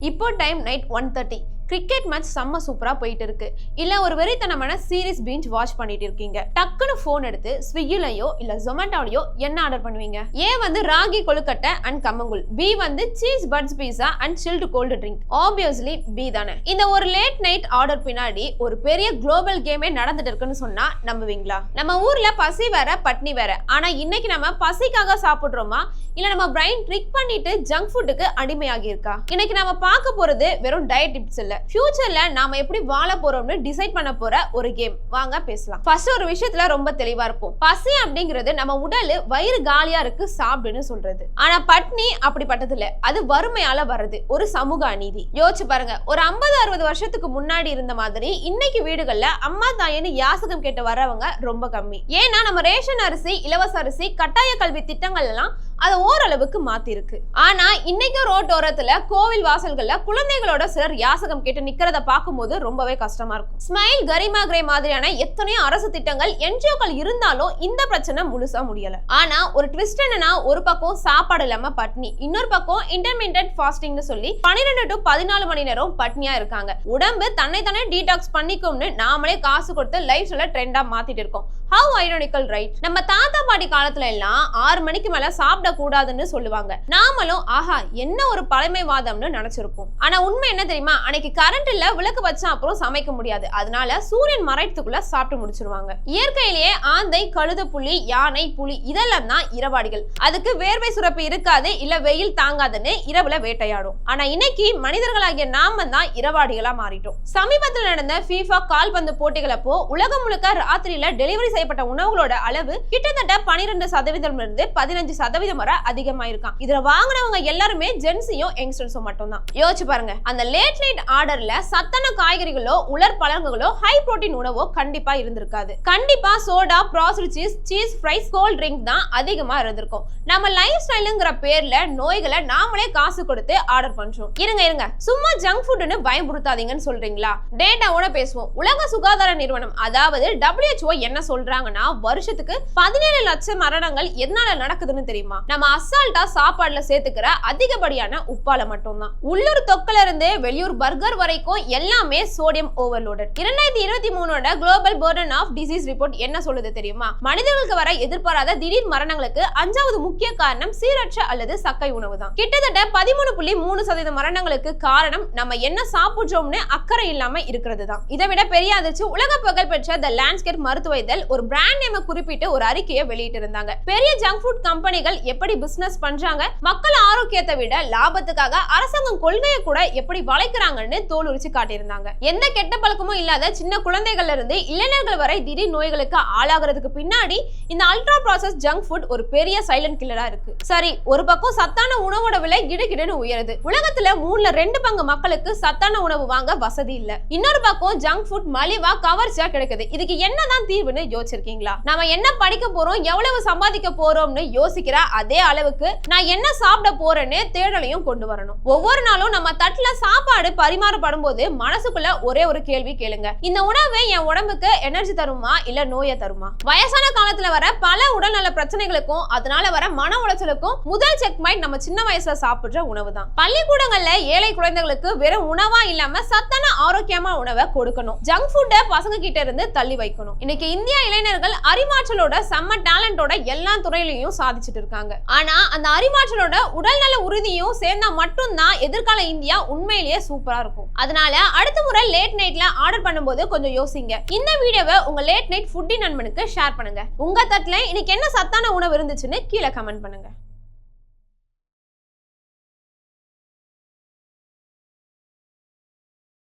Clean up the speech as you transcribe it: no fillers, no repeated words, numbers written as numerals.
இப்போ time night 1:30. Cricket match செம்ம சூப்பரா போயிட்டு இருக்கு. இல்ல ஒரு வெறித்தனமான சீரிஸ் பிஞ்ச் வாட்ச் பண்ணிட்டு இருக்கீங்க. டக்குன்னு போன் எடுத்து ஸ்விக்கிலயோ இல்ல ஜொமேட்டோலயோ என்ன ஆர்டர் பண்ணுவீங்க? ஏ வந்து ராகி கொழுக்கட்டை அண்ட் கம்மங்கூழ், பி வந்து cheese burst pizza and chilled cold drink. Obviously B தானே. இந்த ஒரு லேட் நைட் ஆர்டர் பின்னாடி ஒரு பெரிய குளோபல் கேமே நடந்துட்டு இருக்குன்னு சொன்னா நம்புவீங்களா? நம்ம ஊர்ல பசி வேற பட்னி வேற. ஆனா இன்னைக்கு நம்ம பசிக்காக சாப்பிடுறோமா இல்ல நம்ம பிரைன் ட்ரிக் பண்ணிட்டு ஜங்க் ஃபுட்டுக்கு அடிமையாகி இருக்கா? இன்னைக்கு நம்ம பார்க்க போறது வெறும் டயட் டிப்ஸ் இல்ல, ஃபியூச்சர்ல நாம எப்படி வாழ போறோம்னு டிசைட் பண்ண போற ஒரு கேம். வாங்க பேசலாம். ஃபர்ஸ்ட் ஒரு விஷயத்துல ரொம்ப தெளிவா இருப்போம். பசி அப்படிங்கிறது நம்ம உடல் வயிறு காலியா இருக்கு சாப்பிடுன்னு சொல்றது. ஆனா பட்னி அப்படிப்பட்டது இல்ல, அது வறுமையால வர்றது, ஒரு சமூக அநீதி. யோசிச்சு பாருங்க, ஒரு 50-60 வருஷத்துக்கு முன்னாடி இருந்த மாதிரி இன்னைக்கு வீடுகள்ல அம்மா தாயின்னு யாசகம் கேட்டு வர்றவங்க ரொம்ப கம்மி. ஏன்னா நம்ம ரேஷன் அரிசி, இலவச அரிசி, கட்டாய கல்வி திட்டங்கள் எல்லாம் அதை ஓரளவுக்கு மாத்தி இருக்கு. ஆனா இன்னைக்கு ரோட்டோரத்துல கோவில் வாசல்கள்ல குழந்தைகளோட சிலர் யாசகம் கேட்டு நிக்கிறத பார்க்கும்போது ரொம்பவே கஷ்டமா இருக்கும். ஸ்மைல், கரிமா கிரே மாதிரியான எத்தனையோ அரசு திட்டங்கள், என்ஜிஓக்கள் இருந்தாலும் இந்த பிரச்சனை முழுசா முடியல. ஆனா ஒரு ட்விஸ்ட் என்னன்னா, ஒரு பக்கம் சாப்பாடு இல்லாம பட்னி, இன்னொரு பக்கம் இன்டர்மிட்டன்ட் ஃபாஸ்டிங்னு சொல்லி 12 to 14 மணி நேரம் பட்னியா இருக்காங்க. உடம்பு தன்னை தானே டீடாக்ஸ் பண்ணிக்கும்னு நாமளே காசு கொடுத்து லைஃப் ஸ்டைல ட்ரெண்டா மாத்திட்டு இருக்கோம். How ironical, right? நம்ம தாத்தா பாட்டி காலத்துல எல்லாம் 6 மணிக்கு மேல சாப்பிட கூடாதுன்னு சொல்லுவாங்க. நாமளும் ஆஹா என்ன ஒரு பழமைவாதம்னு நினைச்சிருப்போம். ஆனா உண்மை என்ன தெரியுமா? அன்னைக்கு கரண்ட் இல்ல, விளக்கு வச்சா அப்புறம் சமைக்க முடியாது. அதனால சூரியன் மறைறதுக்குள்ள சாப்பிட்டு முடிச்சிருவாங்க. இயற்கையிலேயே ஆந்தை, கழுத புலி, யானை, புலி இதெல்லாம் தான் இரவாடிகள். அதுக்கு வேர்வை சுரப்பு இருக்காது, இல்ல வெயில் தாங்காதுன்னு இரவுல வேட்டையாடும். ஆனா இன்னைக்கு மனிதர்களாகிய நாம தான் இரவாடிகளா மாறிட்டோம். சமீபத்தில் நடந்த FIFA கால்பந்து போட்டிகள் அப்போ உலகம் முழுக்க ராத்திரியில டெலிவரி செய்யப்பட்ட உணவுகளோட அளவு கிட்டத்தட்ட 12% இருந்து 15% வரை அதிகமாயிருக்கான். இதுல வாங்கினவங்க எல்லாருமே ஜென்ஸியும் யங்ஸ்டர்ஸும் மட்டும் தான். யோசிச்சு பாருங்க, அந்த லேட் நைட் ஆர்டர்ல சத்தான காய்கறிகளோ உலர் பழங்களோ ஹை புரோட்டீன் உணவோ கண்டிப்பா இருந்திருக்காது. கண்டிப்பா soda, processed cheese, fries, cold drink தான் அதிகமா இருந்திருக்கும். நம்ம லைஃப் ஸ்டைலுங்கிற பேர்ல நோய்களை நாமளே காசு கொடுத்து ஆர்டர் பண்றோம். இருங்க சும்மா ஜங்க் ஃபுட்னு பயமுறுத்தாதீங்கன்னு சொல்றீங்களா? டேட்டாவோட பேசுவோம். உலக சுகாதார நிறுவனம் அதாவது WHO என்ன சொல்றாங்கன்னா, வருஷத்துக்கு 17 லட்சம் மரணங்கள் எதனால நடக்குதுன்னு தெரியுமா? நம்ம அசால்ட்டா சாப்பாடுல சேர்த்துக்கிற அதிகப்படியான உப்பால மட்டும்தான். உள்ளூர் தொக்கல இருந்து வெளியூர் பர்கர் வரைக்கும் எல்லாமே sodium overloaded. 2023 global burden of disease report என்ன சொல்லுது தெரியுமா? மனிதர்களுக்கு வர எதிர்பாராத திடீர் மரணங்களுக்கு 5வது முக்கிய காரணம் சீரற்ற அல்லது சக்கை உணவு தான். கிட்டத்தட்ட 13.3% மரணங்களுக்கு காரணம் நம்ம என்ன சாப்பிடுறோம்னு அக்கறை இல்லாம இருக்கிறது தான். இதை விட பெரிய அதிர்ச்சி, உலக புகழ் பெற்ற தி லான்ஸ்கேட் மருத்துவ இதழ் ஒரு பிராண்ட் நேமை குறிப்பிட்டு ஒரு அறிக்கையை வெளியிட்டு இருந்தாங்க. பெரிய ஜங்க் ஃபுட் கம்பெனிகள் எப்படி பிசினஸ் பண்றாங்க, மக்கள் ஆரோக்கியத்தை விட லாபத்துக்காக அரசாங்கம் கொள்கையை கூட எப்படி வளைக்கிறாங்கன்னு தோலுரிச்சு காட்டியிருந்தாங்க. எந்த கெட்ட பழக்கமும் இல்லாத சின்ன குழந்தைகள்ல இருந்து இளைஞர்கள் வரை திடீர் நோய்களுக்கு ஆளாகிறதுக்கு பின்னாடி இந்த அல்ட்ரா ப்ராசஸ் ஜங்க் ஃபுட் ஒரு பெரிய சைலண்ட் கில்லரா இருக்கு. சரி, ஒரு பக்கம் சத்தான உணவோட விலை கிடுகிடுன்னு உயருது. உலகத்துல 3/2 பங்கு மக்களுக்கு சத்தான உணவு வாங்க வசதி இல்ல. இன்னொரு பக்கம் ஜங்க் ஃபுட் மலிவா கவர்ச்சியா கிடைக்குது. இதுக்கு என்னதான் தீர்வுன்னு யோசிச்சிருக்கீங்களா? நாம என்ன படிக்க போறோம், எவ்வளவு சம்பாதிக்க போறோம்னு யோசிக்கிற அதே அளவுக்கு நான் என்ன சாப்பிட போறேன்னு தேடலையும் கொண்டு வரணும். ஒவ்வொரு நாளும் நம்ம தட்டுல சாப்பாடு பரிமாறப்படும் போது மனசுக்குள்ள ஒரே ஒரு கேள்வி கேளுங்க, இந்த உணவு என் உடம்புக்கு எனர்ஜி தருமா இல்ல நோயை தருமா? வயசான காலத்துல வர பல உடல்நல பிரச்சனைகளுக்கும் அதனால வர மன உளைச்சலுக்கும் முதல் செக்மைட் நம்ம சின்ன வயசுல சாப்பிடுற உணவு தான். பள்ளிக்கூடங்கள்ல ஏழை குழந்தைகளுக்கு வெறும் உணவா இல்லாம சத்தான ஆரோக்கியமான உணவை கொடுக்கணும். ஜங்க் ஃபுட்டை பசங்க கிட்ட இருந்து தள்ளி வைக்கணும். இன்னைக்கு இந்திய இளைஞர்கள் அறிவாற்றலோட செம்ம டேலண்டோட எல்லா துறையிலையும் சாதிச்சுட்டு இருக்காங்க. ஆனா அந்த அறிவாற்றலோட உடல்நல உறுதியும் சேர்ந்தா மட்டும்தான் எதிர்கால இந்தியா உண்மையிலேயே சூப்பரா இருக்கும். அதனால அடுத்த முறை லேட் நைட்ல ஆர்டர் பண்ணும்போது கொஞ்சம் யோசிங்க. இந்த வீடியோவை உங்க லேட் நைட் ஃபுட்டி நண்பனுக்கு ஷேர் பண்ணுங்க. உங்க தட்டுல இன்னைக்கு என்ன சத்தான உணவு இருந்துச்சுன்னு கீழே கமெண்ட் பண்ணுங்க.